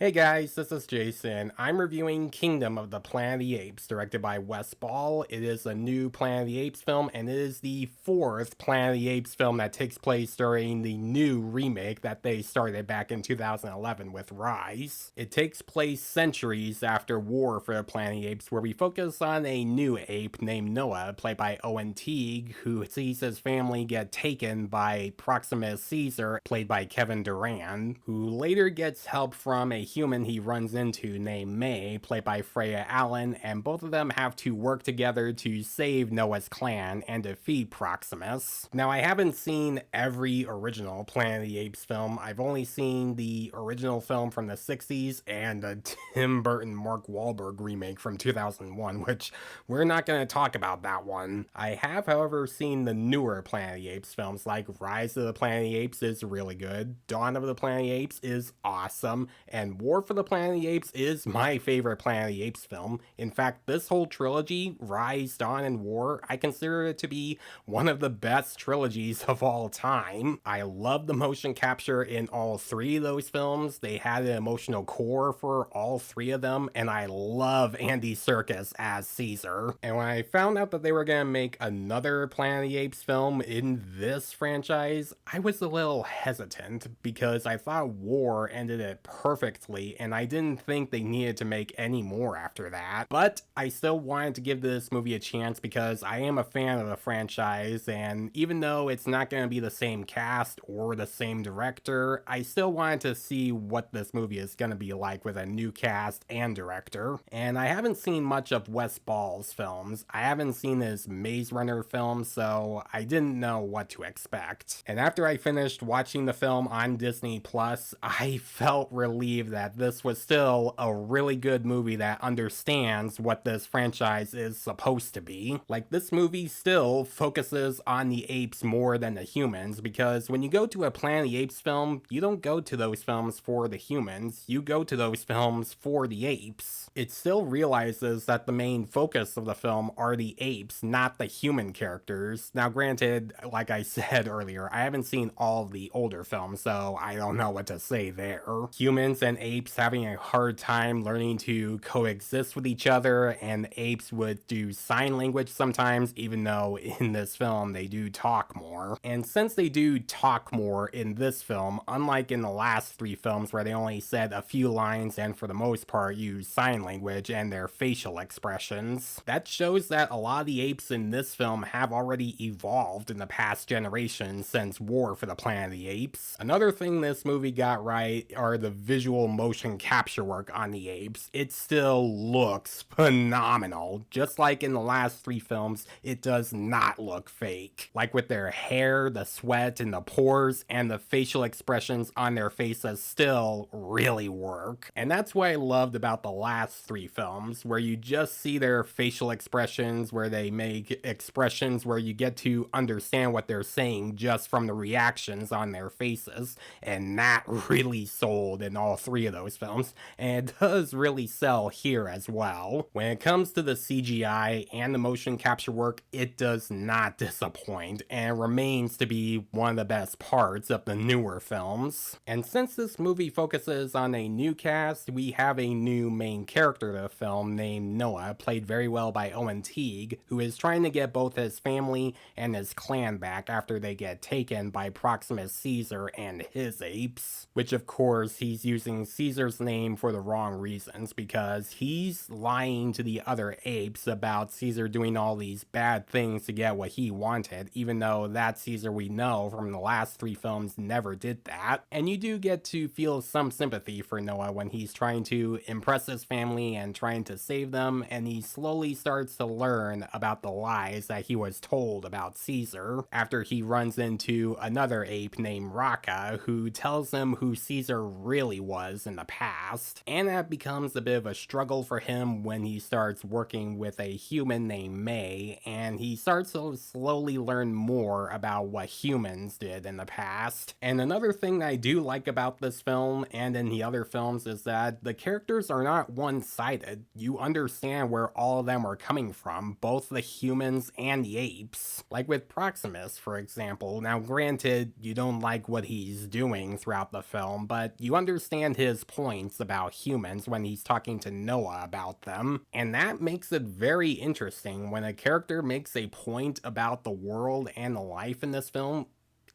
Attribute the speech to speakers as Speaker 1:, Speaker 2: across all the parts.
Speaker 1: Hey guys, this is Jason. I'm reviewing Kingdom of the Planet of the Apes, directed by Wes Ball. It is a new Planet of the Apes film, and it is the fourth Planet of the Apes film that takes place during the new remake that they started back in 2011 with Rise. It takes place centuries after War for the Planet of the Apes, where we focus on a new ape named Noah, played by Owen Teague, who sees his family get taken by Proximus Caesar, played by Kevin Durand, who later gets help from a human he runs into named May, played by Freya Allen, and both of them have to work together to save Noah's clan and defeat Proximus. Now, I haven't seen every original Planet of the Apes film. I've only seen the original film from the 60s and the Tim Burton Mark Wahlberg remake from 2001, which we're not going to talk about that one. I have, however, seen the newer Planet of the Apes films, like Rise of the Planet of the Apes is really good, Dawn of the Planet of the Apes is awesome, and War for the Planet of the Apes is my favorite Planet of the Apes film. In fact, this whole trilogy, Rise, Dawn, and War, I consider it to be one of the best trilogies of all time. I love the motion capture in all three of those films. They had an emotional core for all three of them, and I love Andy Serkis as Caesar. And when I found out that they were going to make another Planet of the Apes film in this franchise, I was a little hesitant because I thought War ended it perfectly, and I didn't think they needed to make any more after that. But I still wanted to give this movie a chance because I am a fan of the franchise, and even though it's not going to be the same cast or the same director, I still wanted to see what this movie is going to be like with a new cast and director. And I haven't seen much of Wes Ball's films. I haven't seen his Maze Runner film, so I didn't know what to expect. And after I finished watching the film on Disney Plus, I felt relieved that this was still a really good movie that understands what this franchise is supposed to be. Like, this movie still focuses on the apes more than the humans, because when you go to a Planet of the Apes film, you don't go to those films for the humans, you go to those films for the apes. It still realizes that the main focus of the film are the apes, not the human characters. Now, granted, like I said earlier, I haven't seen all the older films, so I don't know what to say there. Humans and apes having a hard time learning to coexist with each other, and the apes would do sign language sometimes, even though in this film they do talk more. And since they do talk more in this film, unlike in the last three films where they only said a few lines and for the most part use sign language and their facial expressions, that shows that a lot of the apes in this film have already evolved in the past generation since War for the Planet of the Apes. Another thing this movie got right are the visual motion capture work on the apes. It still looks phenomenal. Just like in the last three films, it does not look fake. Like with their hair, the sweat, and the pores, and the facial expressions on their faces still really work. And that's what I loved about the last three films, where you just see their facial expressions, where they make expressions where you get to understand what they're saying just from the reactions on their faces, and that really sold in all three of those films, and it does really sell here as well. When it comes to the CGI and the motion capture work, it does not disappoint, and remains to be one of the best parts of the newer films. And since this movie focuses on a new cast, we have a new main character of the film named Noah, played very well by Owen Teague, who is trying to get both his family and his clan back after they get taken by Proximus Caesar and his apes. Which, of course, he's using Caesar's name for the wrong reasons, because he's lying to the other apes about Caesar doing all these bad things to get what he wanted, even though that Caesar we know from the last three films never did that. And you do get to feel some sympathy for Noah when he's trying to impress his family and trying to save them, and he slowly starts to learn about the lies that he was told about Caesar after he runs into another ape named Raka, who tells him who Caesar really was in the past. And that becomes a bit of a struggle for him when he starts working with a human named May, and he starts to slowly learn more about what humans did in the past. And another thing that I do like about this film and in the other films is that the characters are not one-sided. You understand where all of them are coming from, both the humans and the apes. Like with Proximus, for example. Now, granted, you don't like what he's doing throughout the film, but you understand his his points about humans when he's talking to Noah about them. And that makes it very interesting when a character makes a point about the world and the life in this film.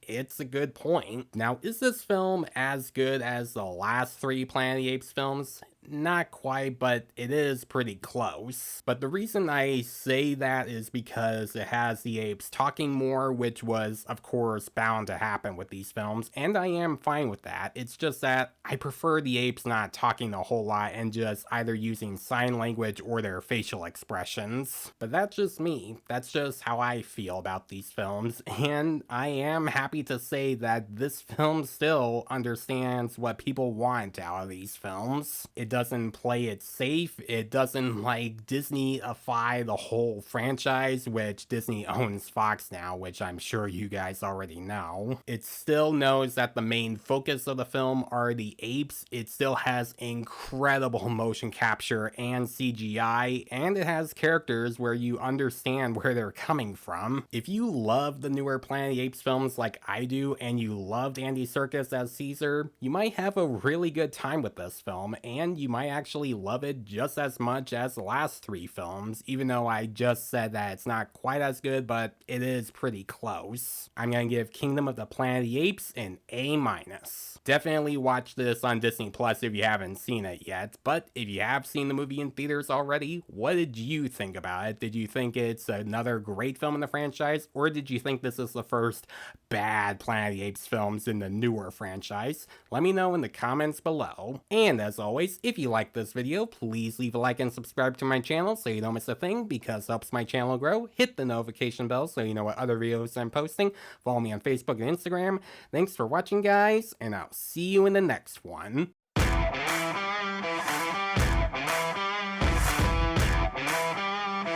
Speaker 1: It's a good point. Now, is this film as good as the last three Planet of the Apes films? Not quite, but it is pretty close. But the reason I say that is because it has the apes talking more, which was, of course, bound to happen with these films, and I am fine with that. It's just that I prefer the apes not talking a whole lot and just either using sign language or their facial expressions. But that's just me. That's just how I feel about these films, and I am happy to say that this film still understands what people want out of these films. It doesn't play it safe. It doesn't like Disney-ify the whole franchise, which Disney owns Fox now, which I'm sure you guys already know. It still knows that the main focus of the film are the apes. It still has incredible motion capture and CGI, and it has characters where you understand where they're coming from. If you love the newer Planet of the Apes films like I do, and you loved Andy Serkis as Caesar, you might have a really good time with this film, and you might actually love it just as much as the last three films, even though I just said that it's not quite as good, but it is pretty close. I'm gonna give Kingdom of the Planet of the Apes an A-. Definitely watch this on Disney Plus if you haven't seen it yet, but if you have seen the movie in theaters already, what did you think about it? Did you think it's another great film in the franchise, or did you think this is the first bad Planet of the Apes films in the newer franchise? Let me know in the comments below. And as always, if you like this video, please leave a like and subscribe to my channel so you don't miss a thing, because it helps my channel grow. Hit the notification bell so you know what other videos I'm posting. Follow me on Facebook and Instagram. Thanks for watching, guys, and I'll see you in the next one.